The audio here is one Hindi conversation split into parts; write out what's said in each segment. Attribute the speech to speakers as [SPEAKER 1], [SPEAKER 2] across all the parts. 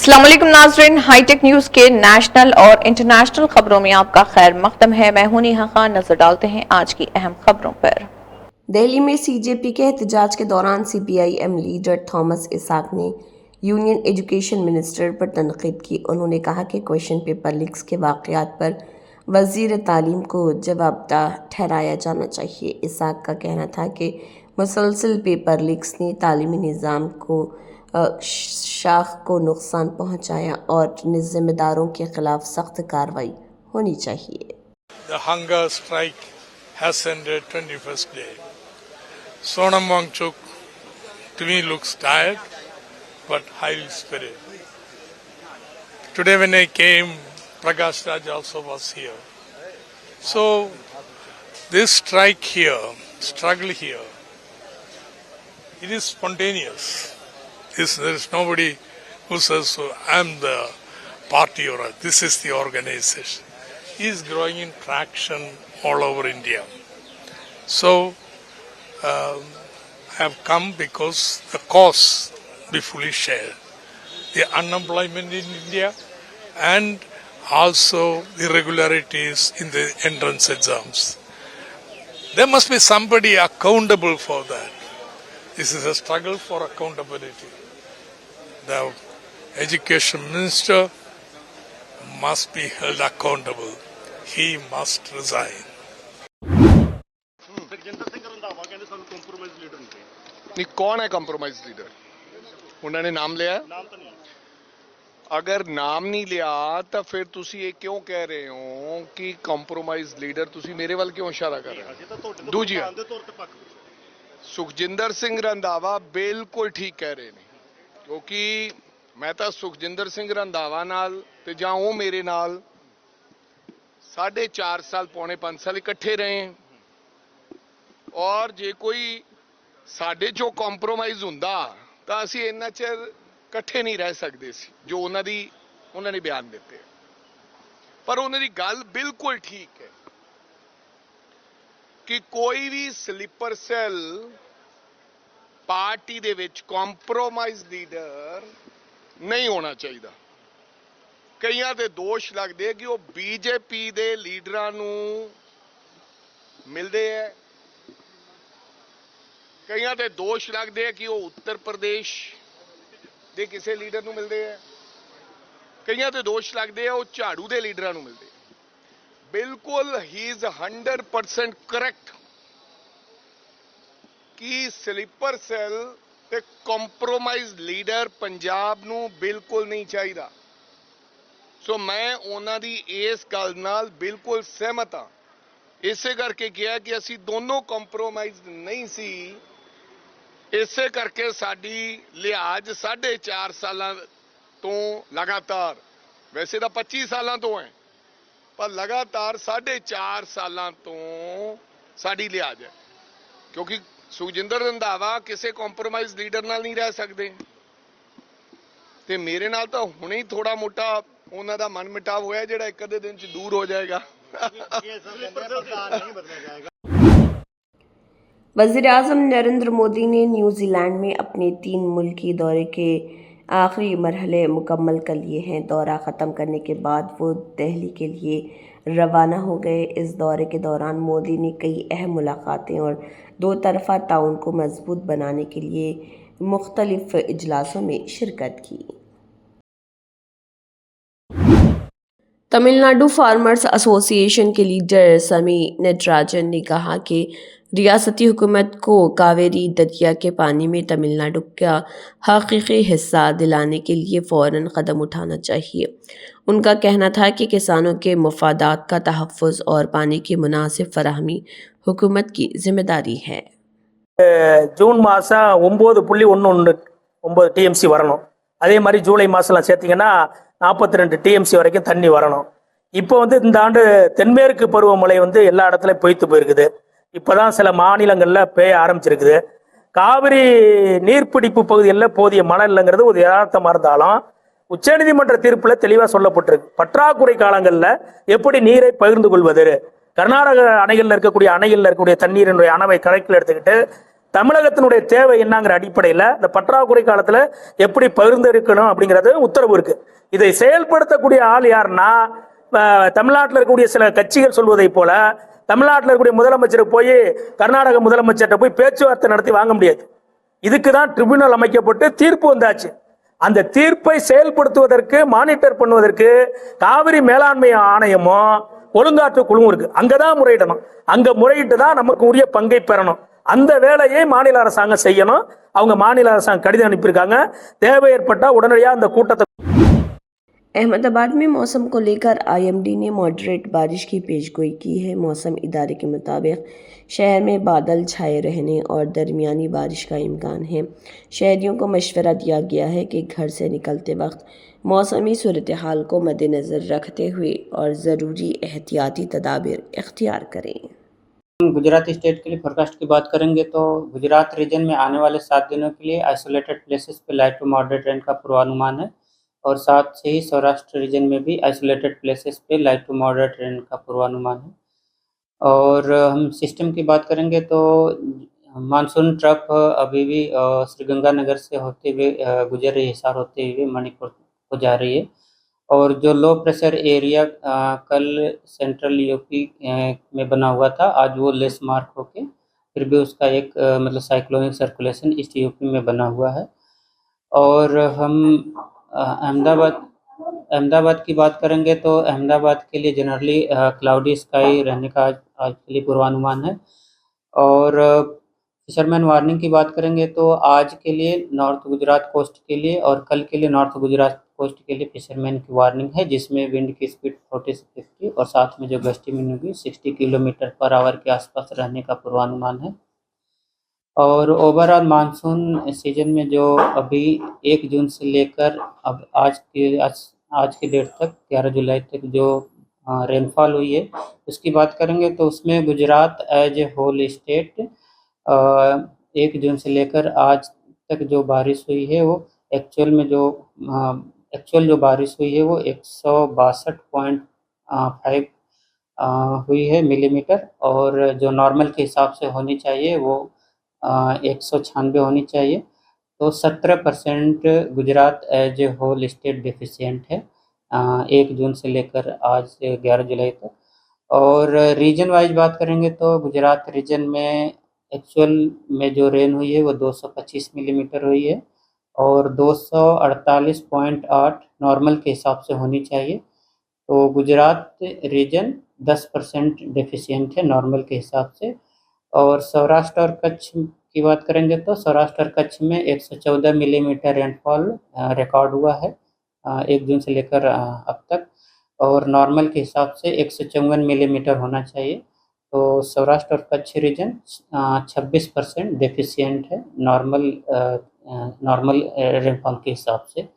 [SPEAKER 1] अस्सलाम वालेकुम नाज़रीन, हाईटेक न्यूज के नेशनल और इंटरनेशनल खबरों में आपका खैर मकदम है। मैं हूं नेहा खान। नजर डालते हैं आज की अहम खबरों पर।
[SPEAKER 2] दिल्ली में सीजेपी के एहतजाज के दौरान सीपीआईएम लीडर थॉमस इसाक ने यूनियन एजुकेशन मिनिस्टर पर तनकीद की। उन्होंने कहा कि क्वेश्चन पेपर लीक्स के वाक़यात पर वज़ीर तालीम को जवाबदेह ठहराया जाना चाहिए। इसाक का कहना था कि मुसलसल पेपर लीक्स ने तालीमी निज़ाम को शाख को नुकसान पहुंचाया और जिम्मेदारों के खिलाफ सख्त कार्रवाई होनी चाहिए।
[SPEAKER 3] The hunger strike has ended 21st day. Sonam Wangchuk to me looks tired but high spirit. Today when I came, Prakash Raj also was here. So this strike here, struggle here, it is spontaneous. There is nobody who says, so I'm the party or this is the organization. He is growing in traction all over India. So I have come because the cause be fully shared. The unemployment in India and also irregularities in the entrance exams. There must be somebody accountable for that. This is a struggle for accountability. The education minister must be held accountable. He must resign.
[SPEAKER 4] नहीं कौन है कंप्रोमाइज लीडर? उन्होंने नाम लिया? अगर नाम नहीं लिया तो फिर तुसी ये क्यों कह रहे हो कि कंप्रोमाइज लीडर? तुसी मेरे वाल क्यों इशारा कर रहे हो? दूजी सुखजिंदर सिंह रंधावा बिल्कुल ठीक कह रहे ने, क्योंकि मैं तो सुखजिंदर सिंह रंधावा नाल ते जां वो मेरे नाल 4.5 साल पौने 5 साल इकट्ठे रहे हैं और जे कोई साडे चो कॉम्प्रोमाइज हुंदा तां असीं इन्ना चिर इकट्ठे नहीं रह सकते सी जो उन्होंने बयान दिते। पर उन्होंने गल बिल्कुल ठीक है कि कोई भी स्लीपर सेल पार्टी दे विच कॉम्प्रोमाइज लीडर नहीं होना चाहिए। कईयां दे दोष लगदे कि वो बीजेपी दे लीडरां नूं मिलदे है, कईयां दे दोष लगदे कि वो उत्तर प्रदेश दे किसी लीडर नूं मिलदे है, कईयां दे दोष लगदे वो झाड़ू दे लीडरां नूं मिलदे। बिल्कुल ही इज 100% करेक्ट कि स्लीपर सेल ते कॉम्प्रोमाइज लीडर पंजाब नूं बिल्कुल नहीं चाहिए। सो मैं उन्हां दी इस गल नाल बिल्कुल सहमत हाँ। इसे करके किया कि असी दोनों कॉम्प्रोमाइज नहीं सी, इसे करके साडी लिहाज 4.5 साल तो लगातार, वैसे तो 25 साल तो है पर लगातार 4.5 साल तो साडी लिहाज है, क्योंकि सुखजिंदर रंधावा किसी कॉम्प्रोमाइज लीडर नाल नहीं रह सकते ते मेरे नाल तो हुणे ही थोड़ा मोटा उन्हां दा मन मिटाव होया जिहड़ा एक अद्धे दिन च दूर हो जाएगा।
[SPEAKER 2] वज़ीर आज़म नरेंद्र मोदी ने न्यूजीलैंड में अपने 3 मुल्की दौरे के आखिरी मरहले मुकम्मल कर लिए हैं। दौरा ख़त्म करने के बाद वो दिल्ली के लिए रवाना हो गए। इस दौरे के दौरान मोदी ने कई अहम मुलाकातें और 2 तरफ़ा ताउन को मजबूत बनाने के लिए मुख्तलिफ इजलासों में शिरकत की। तमिलनाडु फार्मर्स एसोसिएशन के लीडर समी नटराजन ने कहा कि रियासती हुकूमत को कावेरी दरिया के पानी में तमिलनाडु का हकीकी हिस्सा दिलाने के लिए फ़ौरन कदम उठाना चाहिए। उनका कहना था कि किसानों के मफादात का तहफ़्फ़ुज़ और पानी की मुनासिब फराहमी हुकूमत की जिम्मेदारी है।
[SPEAKER 5] ஜூன் மாதம் 9.11 டிஎம்சி வரணும். அதே மாதிரி ஜூலை மாதம்லாம் சேர்த்திங்கன்னா 42 டிஎம்சி வரைக்கும் தண்ணி வரணும். இப்போ இந்த ஆண்டு தென்மேற்கு பருவமழை எல்லா இடத்துலையும் பொய்த்து போயிருக்குது. இப்போ தான் சில மாநிலங்களில் பெய்ய ஆரம்பிச்சிருக்குது. காவிரி நீர்பிடிப்பு பகுதிகளில் போதிய மழை இல்லைங்கிறது ஒரு யதார்த்தமாக இருந்தாலும் உச்சநீதிமன்ற தீர்ப்பில் தெளிவாக சொல்லப்பட்டிருக்கு. பற்றாக்குறை காலங்களில் எப்படி நீரை பகிர்ந்து கொள்வது, கர்நாடக அணைகளில் இருக்கக்கூடிய தண்ணீரினுடைய அளவை கணக்கில் எடுத்துக்கிட்டு தமிழகத்தினுடைய தேவை என்னங்கிற அடிப்படையில் இந்த பற்றாக்குறை காலத்தில் எப்படி பகிர்ந்தெடுக்கணும் அப்படிங்கிறது உத்தரவு இருக்கு. இதை செயல்படுத்தக்கூடிய ஆள் யாருன்னா தமிழ்நாட்டில் இருக்கக்கூடிய சில கட்சிகள் சொல்வதை போல தமிழ்நாட்டில் இருக்கக்கூடிய முதலமைச்சர் போய் கர்நாடக முதலமைச்சர்கிட்ட போய் பேச்சுவார்த்தை நடத்தி வாங்க முடியாது. இதுக்கு தான் ட்ரிபியூனல் அமைக்கப்பட்டு தீர்ப்பு வந்தாச்சு. அந்த தீர்ப்பை செயல்படுத்துவதற்கு மானிட்டர் பண்ணுவதற்கு காவிரி மேலாண்மை ஆணையமோ ஒழுங்காற்று குழுவும் இருக்கு. அங்கதான் முறையிடணும். அங்க முறையிட்டு தான் நமக்கு உரிய பங்கை பெறணும். அந்த வேலையை மாநில அரசாங்கம் செய்யணும். அவங்க மாநில அரசாங்கம் கடிதம் அனுப்பியிருக்காங்க. தேவை ஏற்பட்டா உடனடியாக அந்த கூட்டத்தை.
[SPEAKER 2] अहमदाबाद में मौसम को लेकर आईएमडी ने मॉडरेट बारिश की पेशगोई की है। मौसम इदारे के मुताबिक शहर में बादल छाए रहने और दरमियानी बारिश का इम्कान है। शहरियों को मशवरा दिया गया है कि घर से निकलते वक्त मौसमी सूरत हाल को मद्देनज़र रखते हुए और ज़रूरी एहतियाती तदाबीर इख्तियार करें।
[SPEAKER 6] गुजरात स्टेट के लिए फोरकास्ट की बात करेंगे तो गुजरात रीजन में आने वाले 7 दिनों के लिए आइसोलेटेड प्लेसेस पे लाइट टू मॉडरेट रेन का पूर्वानुमान है और साथ से ही सौराष्ट्र रीजन में भी आइसोलेटेड प्लेसेस पे लाइट टू मॉडरेट रेन का पूर्वानुमान है। और हम सिस्टम की बात करेंगे तो मानसून ट्रफ अभी भी श्रीगंगानगर से होते हुए गुजर रही, हिसार होते हुए मणिपुर को जा रही है। और जो लो प्रेशर एरिया कल सेंट्रल यूपी में बना हुआ था, आज वो लेस मार्क होके फिर भी उसका एक मतलब साइक्लोनिक सर्कुलेशन ईस्ट यूपी में बना हुआ है। और हम अहमदाबाद की बात करेंगे तो अहमदाबाद के लिए जनरली क्लाउडी स्काई रहने का आज के लिए पूर्वानुमान है। और फिशरमैन वार्निंग की बात करेंगे तो आज के लिए नॉर्थ गुजरात कोस्ट के लिए और कल के लिए नॉर्थ गुजरात कोस्ट के लिए फिशरमैन की वार्निंग है, जिसमें विंड की स्पीड 40 से 50 और साथ में जो गस्टी विंड होगी 60 किलोमीटर पर आवर के आसपास रहने का पूर्वानुमान है। और ओवरऑल मानसून सीजन में जो अभी 1 जून से लेकर अब आज की डेट तक 11 जुलाई तक जो रेनफॉल हुई है उसकी बात करेंगे तो उसमें Gujarat as a whole state 1 जून से लेकर आज तक जो बारिश हुई है वो एक्चुअल जो बारिश हुई है वो 162.5 हुई है मिलीमीटर, और जो नॉर्मल के हिसाब से होनी चाहिए वो 196 होनी चाहिए। तो 17% Gujarat as a whole state deficient है 1 जून से लेकर आज 11 जुलाई तक। और रीजन वाइज बात करेंगे तो गुजरात रीजन में एक्चुअल में जो रेन हुई है वो 225 मिलीमीटर हुई है और 248.8 नॉर्मल के हिसाब से होनी चाहिए। तो गुजरात रीजन 10% डेफिशिएंट है नॉर्मल के हिसाब से। और सौराष्ट्र और कच्छ की बात करेंगे तो सौराष्ट्र और कच्छ में 114 मिलीमीटर रेनफॉल रिकॉर्ड हुआ है 1 जून से लेकर अब तक, और नॉर्मल के हिसाब से 154 मिलीमीटर होना चाहिए। तो सौराष्ट्र और कच्छ रीजन 26% डेफिशिएंट है नॉर्मल रेनफॉल के हिसाब से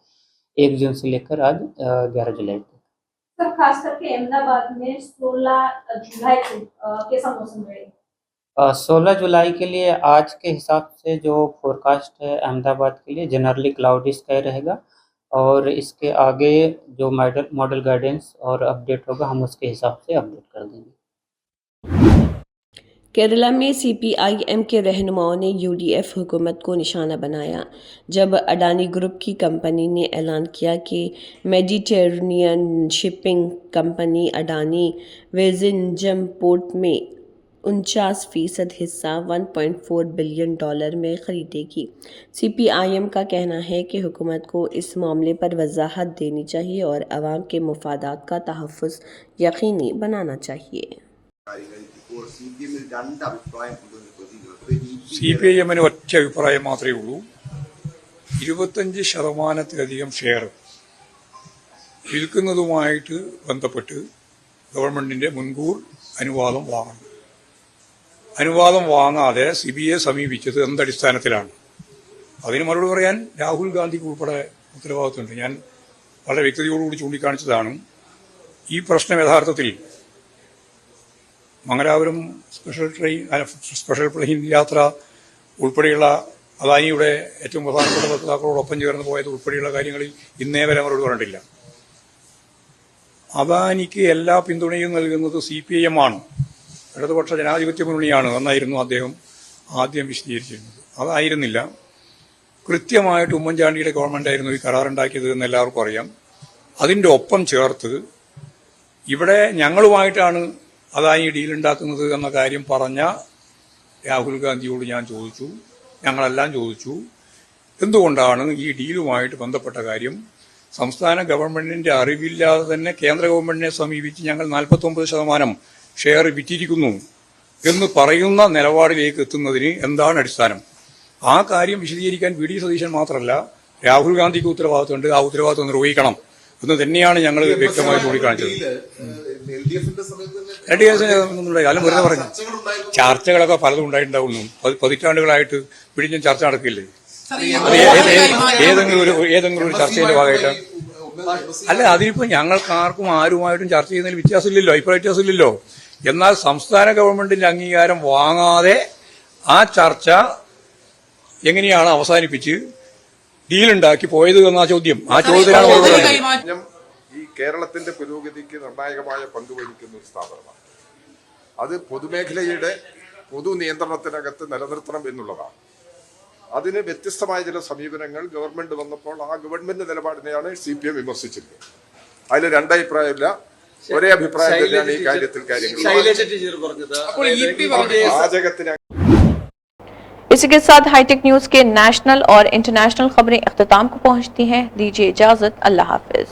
[SPEAKER 6] 1 जून से लेकर आज 11 जुलाई तक।
[SPEAKER 7] सर खास करके अहमदाबाद में 16 जुलाई को कैसा मौसम रहेगा?
[SPEAKER 6] 16 जुलाई के लिए आज के हिसाब से जो फोरकास्ट है अहमदाबाद के लिए जनरली क्लाउडी स्काई रहेगा, और इसके आगे जो मॉडल गाइडेंस और अपडेट होगा हम उसके हिसाब से अपडेट कर देंगे।
[SPEAKER 2] केरला में सीपीआईएम के रहनुमाओं ने यूडीएफ हुकूमत को निशाना बनाया जब अडानी ग्रुप की कंपनी ने ऐलान किया कि Mediterranean shipping company Adani Vizhinjam port में 49% हिस्सा $1.4 बिलियन में खरीदेगी। सीपीआईएम का कहना है कि हुकूमत को इस मामले पर वजाहत देनी चाहिए और अवाम के मुफादात का तहफ़्फ़ुज़ यकीनी बनाना चाहिए।
[SPEAKER 3] CPIM-ന് ഒറ്റ അഭിപ്രായം മാത്രമേ ഉള്ളൂ. 25% ഷെയർ വിൽക്കുന്നതുമായിട്ട് ബന്ധപ്പെട്ട് ഗവൺമെന്റിന്റെ മുൻകൂർ അനുവാദം വാങ്ങണം. അനുവാദം വാങ്ങാതെ സിബിഐയെ സമീപിച്ചത് എന്തടിസ്ഥാനത്തിലാണ്? അതിന് മറുപടി പറയാൻ രാഹുൽ ഗാന്ധിക്ക് ഉൾപ്പെടെ ഉത്തരവാദിത്വമുണ്ട്. ഞാൻ വളരെ വ്യക്തതയോടുകൂടി ചൂണ്ടിക്കാണിച്ചതാണ്. ഈ പ്രശ്നം യഥാർത്ഥത്തിൽ മംഗലാപുരം സ്പെഷ്യൽ പ്ലെയിൻ യാത്ര ഉൾപ്പെടെയുള്ള അദാനിയുടെ ഏറ്റവും പ്രധാനപ്പെട്ട വക്താക്കളോടൊപ്പം ചേർന്ന് പോയത് ഉൾപ്പെടെയുള്ള കാര്യങ്ങളിൽ ഇന്നേ വരെ മറുപടി പറഞ്ഞിട്ടില്ല. അദാനിക്ക് എല്ലാ പിന്തുണയും നൽകുന്നത് CPIM ആണ്, ഇടതുപക്ഷ ജനാധിപത്യ മുന്നണിയാണ് എന്നായിരുന്നു അദ്ദേഹം
[SPEAKER 8] ആദ്യം വിശദീകരിച്ചിരുന്നത്. അതായിരുന്നില്ല. കൃത്യമായിട്ട് ഉമ്മൻചാണ്ടിയുടെ ഗവൺമെന്റ് ആയിരുന്നു ഈ കരാറുണ്ടാക്കിയത് എന്ന് എല്ലാവർക്കും അറിയാം. അതിന്റെ ഒപ്പം ചേർത്ത് ഇവിടെ ഞങ്ങളുമായിട്ടാണ് അദാനി ഡീൽ ഉണ്ടാക്കുന്നത് എന്ന കാര്യം പറഞ്ഞ രാഹുൽ ഗാന്ധിയോട് ഞാൻ ചോദിച്ചു, ഞങ്ങളെല്ലാം ചോദിച്ചു, എന്തുകൊണ്ടാണ് ഈ ഡീലുമായിട്ട് ബന്ധപ്പെട്ട കാര്യം സംസ്ഥാന ഗവൺമെന്റിന്റെ അറിവില്ലാതെ തന്നെ കേന്ദ്ര ഗവൺമെന്റിനെ സമീപിച്ച് ഞങ്ങൾ 49% ഷെയർ വിറ്റിരിക്കുന്നു എന്ന് പറയുന്ന നിലപാടിലേക്ക് എത്തുന്നതിന് എന്താണ് അടിസ്ഥാനം? ആ കാര്യം വിശദീകരിക്കാൻ വി ഡി സതീശൻ മാത്രമല്ല, രാഹുൽ ഗാന്ധിക്ക് ഉത്തരവാദിത്തമുണ്ട്. ആ ഉത്തരവാദിത്തം നിർവഹിക്കണം എന്ന് തന്നെയാണ് ഞങ്ങൾ വ്യക്തമായി ചൂണ്ടിക്കാണിച്ചത്. കാലം വെറുതെ പറഞ്ഞു. ചർച്ചകളൊക്കെ പലതും ഉണ്ടായിട്ടുണ്ടാവുന്നു. പതിറ്റാണ്ടുകളായിട്ട് പിടിഞ്ഞ ചർച്ച നടക്കില്ലേ? അത് ഏതെങ്കിലും ഒരു ചർച്ചയുടെ ഭാഗമായിട്ട് അല്ല. അതിനിപ്പോ ഞങ്ങൾക്ക് ആർക്കും ആരുമായിട്ടും ചർച്ച ചെയ്യുന്നതിൽ വ്യത്യാസമില്ലല്ലോ, അഭിപ്രായ വ്യത്യാസമില്ലല്ലോ. എന്നാൽ സംസ്ഥാന ഗവൺമെന്റിന്റെ അംഗീകാരം വാങ്ങാതെ ആ ചർച്ച എങ്ങനെയാണ് അവസാനിപ്പിച്ച് ഡീലുണ്ടാക്കി പോയത് എന്ന ചോദ്യം, ആ ചോദ്യത്തിലാണ്
[SPEAKER 9] ഈ കേരളത്തിന്റെ പുരോഗതിക്ക് നിർണായകമായ പങ്ക് വഹിക്കുന്ന ഒരു സ്ഥാപനമാണ്. അത് പൊതുമേഖലയുടെ പൊതു നിയന്ത്രണത്തിനകത്ത് നിലനിർത്തണം എന്നുള്ളതാണ്. അതിന് വ്യത്യസ്തമായ ചില സമീപനങ്ങൾ ഗവൺമെന്റ് വന്നപ്പോൾ ആ ഗവൺമെന്റ് നിലപാടിനെയാണ് CPM വിമർശിച്ചിരുന്നത്. അതിൽ രണ്ടഭിപ്രായമില്ല, ഒരേ അഭിപ്രായം തന്നെയാണ് ഈ കാര്യത്തിൽ കാര്യങ്ങൾ. പാചകത്തിന്
[SPEAKER 1] इसी के साथ हाईटेक न्यूज के नेशनल और इंटरनेशनल खबरें इख्तिताम को पहुंचती हैं। दीजिए इजाजत, अल्लाह हाफिज।